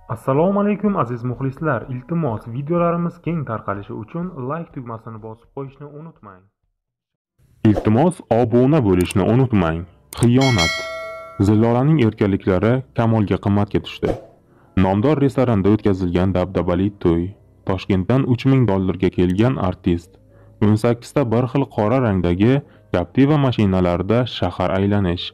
Assalomu alaykum aziz muxlislar. Iltimos, videolarimiz keng tarqalishi uchun like tugmasini bosib qo'yishni unutmang. Iltimos, obuna bo'lishni unutmang. Xiyonat. Zillolaning erkaliklari Kamolga qimmatga tushdi. Nomdor restoranda o'tkazilgan dabdabali to'y. Toshkentdan $3000 kelgan artist 18 ta bir xil qora rangdagi Captiva mashinalarida shahar aylanish,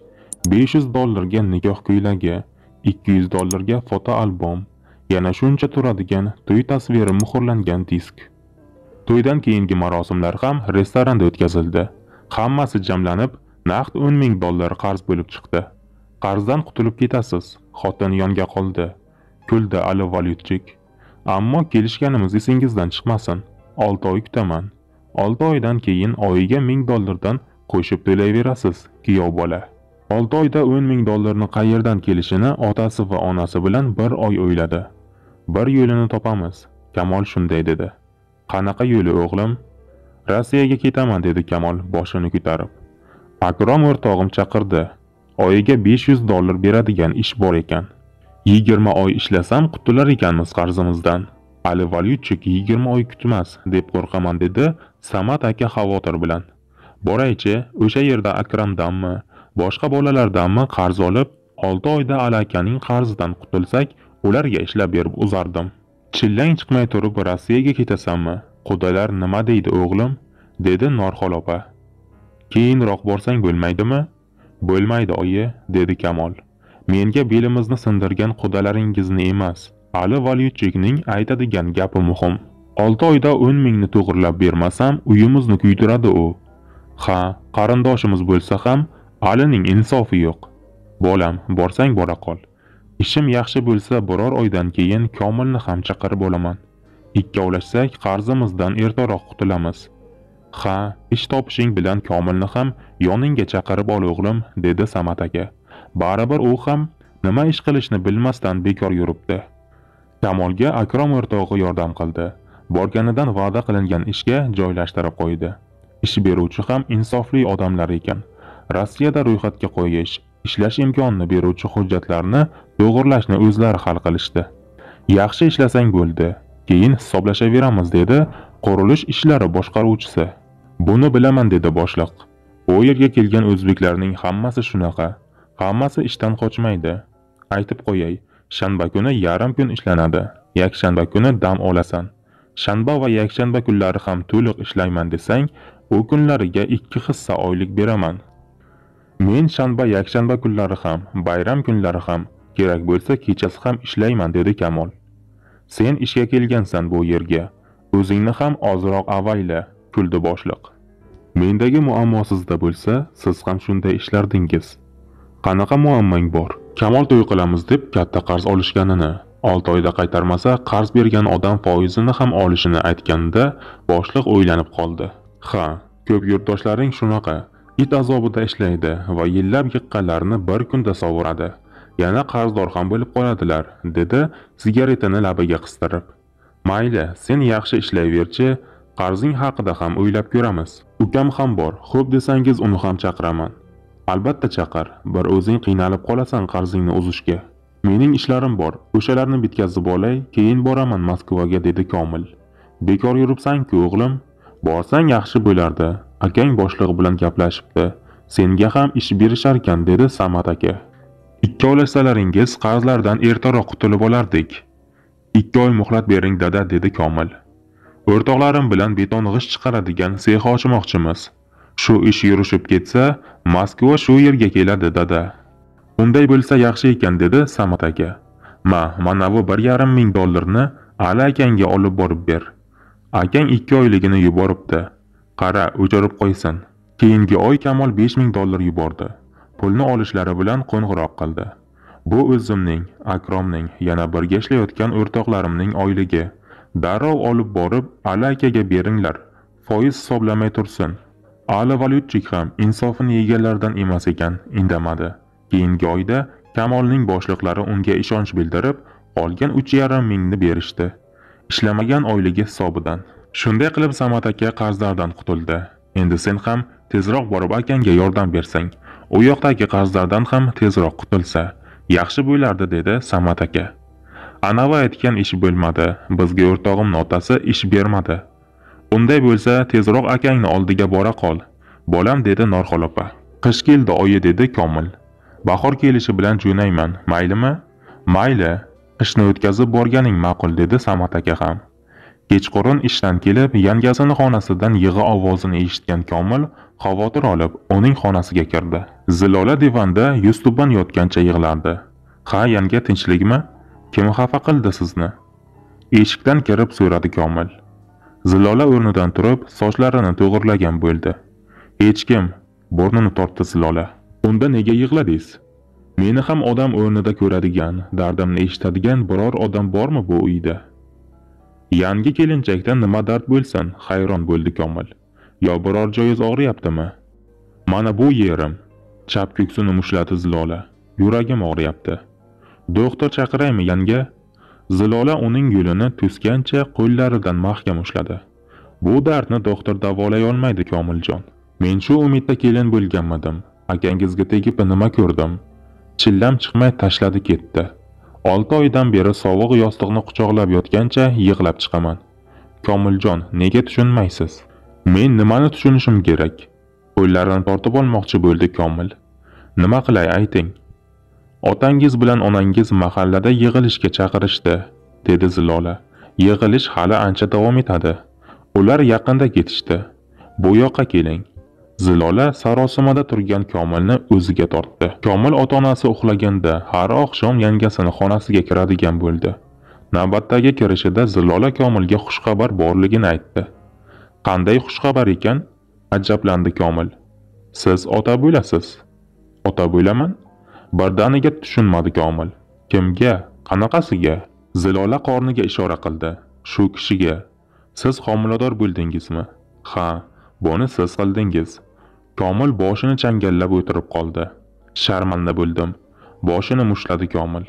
$500 ga nikoh ko'ylagi, $200 ga foto albom, yana shuncha turadigan to'y tasviri muhrlangan disk. To'ydan keyingi marosimlar ham restoranda o'tkazildi. Hammasi jamlanib, naqd $10,000 qarz bo'lib chiqdi. Qarzdan qutulib ketasiz. Xotin yonga qoldi. Kuldi Ali Valyutchik. Ammo kelishganimiz esingizdan chiqmasin. 6 oy kutaman. 6 oydan keyin oyiga $1000 dan qo'shib to'layverasiz, kuyov bola. 6 oyda $10,000 ni qayerdan kelishini otasi va onasi bilan bir oy o'yladi. Bir yo'lini topamiz. Kamol shunday dedi. Qanaqa yo'li o'g'lim? Rossiyaga ketaman dedi Kamol boshini ko'tarib. Akrom o'rtog'im chaqirdi. Oyiga $500 beradigan ish bor ekan. 20 oy ishlasam qutular ekanmiz qarzimizdan. Ali Valyutchik 20 oy kutmas deb qo'rqaman dedi Samat aka xavotir bilan. Boraychi, o'sha yerda Akramdanmi, boshqa bolalardanmi qarz olib, 6 oyda Ali akaning qarzidan qutulsak, ularga ishlab berib uzardim. Chillang chiqmay turib Rossiyaga ketasanmi? Qudalar nima deydi o'g'lim? Dedi Norxol opa. Keyinroq borsang bo'lmaydimi? Bo'lmaydi oyi, dedi Kamol. Menga belimizni sindirgan qudalaringizni emas, Ali Valyutchikning aytadigan gapi muhim. 6 oyda 10,000 ni to'g'irlab bermasam, uyimizni kuydiradi u. Ha, qarindoshimiz bo'lsa ham Alining insofi yo'q. Bolam, borsang bora qol. Ishim yaxshi bo'lsa biror oydan keyin Komilni ham chaqirib olaman. Ikkovlashsak qarzimizdan ertaroq qutulamiz. Ha, ish topishing bilan Komilni ham yoningga chaqirib ol o'g'lim, dedi Samat aka. Baribir u ham nima ish qilishni bilmasdan bekor yuribdi. Kamolga Akrom o'rtog'i yordam qildi. Borganidan va'da qilingan ishga joylashtirib qo'ydi. Ish beruvchi ham insofli odamlar ekan. Rossiyada ro'yxatga qo'yish, ishlash imkonini beruvchi hujjatlarni to'g'irlashni o'zlari hal qilishdi. Yaxshi ishlasang bo'ldi, keyin hisoblashaveramiz dedi qurilish ishlari boshqaruvchisi. Buni bilaman dedi boshliq. Bu yerga kelgan o'zbeklarning hammasi shunaqa. Hammasi ishdan qochmaydi. Aytib qo'yay, shanba kuni yarim kun ishlanadi. Yakshanba kuni dam olasan. Shanba va yakshanba kunlari ham to'liq ishlayman desang, u kunlariga 2 hissa oylik beraman. Men shanba yakshanba kunlari ham, bayram kunlari ham, kerak bo'lsa kechasi ham ishlayman dedi Kamol. Sen ishga kelgansan bu yerga. O'zingni ham ozroq avayla, kuldi boshliq. Mendagi muammo sizda bo'lsa, siz ham shunday ishlardingiz. Qanaqa muammong bor? Kamol to'y qilamiz deb katta qarz olishganini, 6 oyda qaytarmasa qarz bergan odam foizini ham olishini aytganda boshliq o'ylanib qoldi. Ha, ko'p yurtdoshlaring shunaqa. It azobida ishlaydi va yillab yiqqanlarni bir kunda sovuradi. Yana qarzdor ham bo'lib qoladilar, dedi sigaretini labiga qistirib. Mayli, sen yaxshi ishlayverchi, qarzing haqida ham o'ylab ko'ramiz. Ukam ham bor, xo'p desangiz uni ham chaqiraman. Albatta chaqir, bir o'zing qiynalib qolasan qarzingni uzishga. Mening ishlarim bor, o'shalarni bitkazib olay, keyin boraman Moskvaga dedi Komil. Bekor yuribsan-ku o'g'lim, borsang yaxshi bo'lardi. Akang boshliq bilan gaplashibdi. Senga ham ish berishar ekan dedi Samat aka. Ikkovlasalaringiz qarzlardan ertaroq qutulib olardik. 2 oy muhlat bering dada dedi Komil. O'rtoqlarim bilan beton g'isht chiqaradigan sex ochmoqchimiz. Shu ish yurishib ketsa, Moskva shu yerga keladi dada. Unday bo'lsa yaxshi ekan dedi Samat aka. Mana bu $1,500 ni Ali akangga olib borib ber. Akang 2 oyligini yuboribdi. Qara, o'chirib qo'ysin. Keyingi oy Kamol $5,000 yubordi. Pulni olishlari bilan qo'ng'iroq qildi. Bu o'zimning, Akromning, yana birga ishlayotgan o'rtoqlarimning oyligi. Darrov olib borib Ali akaga beringlar. Foiz hisoblamay tursin. Ali Valyutchik ham insofini yeganlardan emas ekan, indamadi. Keyingi oyda Kamolning boshliqlari unga ishonch bildirib, qolgan $3,500 ni berishdi. Ishlamagan oyligi hisobidan. Shunday qilib Samat aka qarzlardan qutuldi. Endi sen ham tezroq borib akangga yordam bersang, u yoqdagi qarzlardan ham tezroq qutulsa yaxshi bo'lardi dedi Samat aka. Anavi aytgan ish bo'lmadi. Bizga o'rtog'imning otasi ish bermadi. Unday bo'lsa, tezroq akangni oldiga bora qol. Bolam, dedi Norxol opa. Qish keldi, oyi, dedi Komil. Bahor kelishi bilan jo'nayman, maylimi? Mayli, qishni o'tkazib borganing ma'qul, dedi Samat aka ham. Kechqurun ishdan kelib, yangasining xonasidan yig'i ovozini eshitgan Komil xavotir olib, uning xonasiga kirdi. Zilola divanda yuztuban yotgancha yig'lardi. Ha, yanga, tinchlikmi? Kim xafa qildi sizni? Eshikdan kirib so'radi Komil. Zilola o'rnidan turib, sochlarini to'g'irlagan bo'ldi. Hech kim, burnini tortdi Zilola. Unda nega yig'ladingiz? Meni ham odam o'rnida ko'radigan, dardimni eshitadigan biror odam bormi bu uyda? Yangi kelinchakdan nima dard bo'lsin, hayron bo'ldi Komil. Yo biror joyingiz og'riyaptimi? Mana bu yerim. Chap ko'ksini mushladi Zilola. Yuragim og'riyapti. Doktor chaqiraymi, yanga? Zilola uning yo'lini to'sgancha qo'llaridan mahkam ushladi. Bu dardni doktor davolay olmaydi, Komiljon. Men shu umidda kelin bo'lganmadim. Akangizga tegib nima ko'rdim? Chillam chiqmay tashladi ketdi. 6 oydan beri sovuq yostiqni quchoqlab yotgancha yig'lab chiqaman. Komiljon, nega tushunmaysiz? Men nimani tushunishim kerak? Qo'llarini tortib olmoqchi bo'ldi Komil. Nima qilay, ayting. Otangiz bilan onangiz mahallada yig'ilishga chaqirishdi, dedi Zilola. Yig'ilish hali ancha davom etadi. Ular yaqinda ketishdi. Bu yoqqa keling. Zilola sarosimada turgan Komilni o'ziga tortdi. Komil ota-onasi uxlaganda har oqshom yangasini xonasiga kiradigan bo'ldi. Navbatdagi kirishida Zilola Komilga xushxabar borligini aytdi. Qanday xushxabar ekan? Ajablandi Komil. Siz ota bo'lasiz. Ota bo'laman? Birdaniga tushunmadi Komil. Kimga? Qanaqasiga? Zilola qorniga ishora qildi. Shu kishiga. Siz homilador bo'ldingizmi? Ha, buni siz qildingiz. Komil boshini changallab o'tirib qoldi. Sharmanda bo'ldim. Boshini mushladi Komil.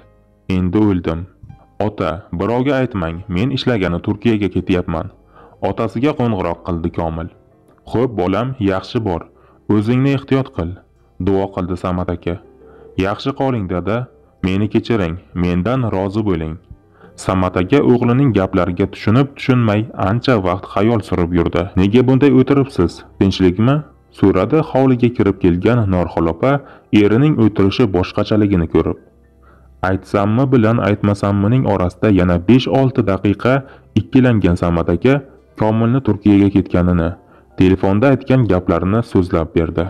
Endi o'ldim. Ota, birovga aytmang, men ishlagani Turkiyaga ketyapman. Otasiga qo'ng'iroq qildi Komil. Xo'p, bolam, yaxshi bor. O'zingni ehtiyot qil, duo qildi Samat aka. Yaxshi qoling, dada. Meni kechiring, mendan rozi bo'ling. Samat aka o'g'lining gaplariga tushunib-tushunmay ancha vaqt xayol surib yurdi. Nega bunday o'tiribsiz? Tinchlikmi? So'radi hovliga kirib kelgan Norxol opa erining o'tirishi boshqachaligini ko'rib. Aytsammi bilan aytmasammining orasida yana 5-6 daqiqa ikkilangan Samat aka Komilni Turkiyaga ketganini, telefonda aytgan gaplarini so'zlab berdi.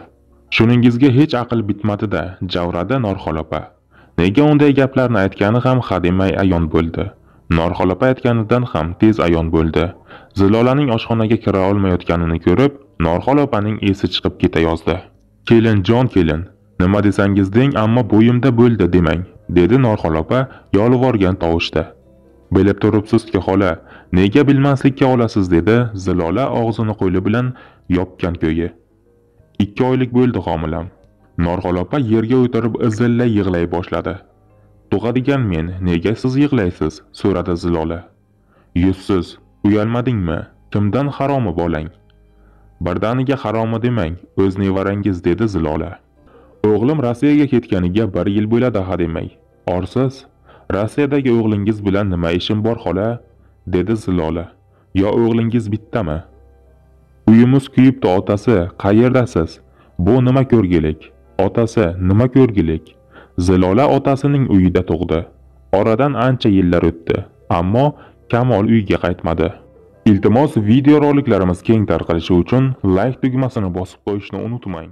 Shuningizga hech aql bitmadi-da, javradi Norxol opa. Nega unday gaplarni aytgani ham hademay ayon bo'ldi. Norxol opa aytganidan ham tez ayon bo'ldi. Zilolaning oshxonaga kira olmayotganini ko'rib, Norxol opaning esi chiqib ketayozdi. Kelin, jon kelin, nima desangiz deng, ammo bo'yimda bo'ldi demang, dedi Norxol opa yolvorgan tovushda. Bilib turibsiz-ki, xola, nega bilmaslikka olasiz, dedi Zilola og'zini qo'li bilan yopgan ko'yi. 2 oylik bo'ldi homilam. Norxol opa yerga o'tirib izillay yig'lay boshladi. Tug'adigan men, nega siz yig'laysiz? So'radi Zilola. Yuzsiz, uyalmadingmi? Kimdan haromi bolang? Birdaniga haromi demang, o'z nevarangiz, dedi Zilola. O'g'lim Rossiyaga ketganiga 1 yil bo'ladi hademay. Orsiz, Rossiyadagi o'g'lingiz bilan nima ishim bor, xola? Dedi Zilola. Yo o'g'lingiz bittami? Uyimiz kuyibdi, otasi, qayerdasiz? Bu nima ko'rgilik? Otasi, nima ko'rgilik? Zilola otasining uyida tug'di. Oradan ancha yillar o'tdi, ammo Kamol uyga qaytmadi. Iltimos, video roliklarimiz keng tarqalishi uchun like tugmasini bosib qo'yishni unutmang.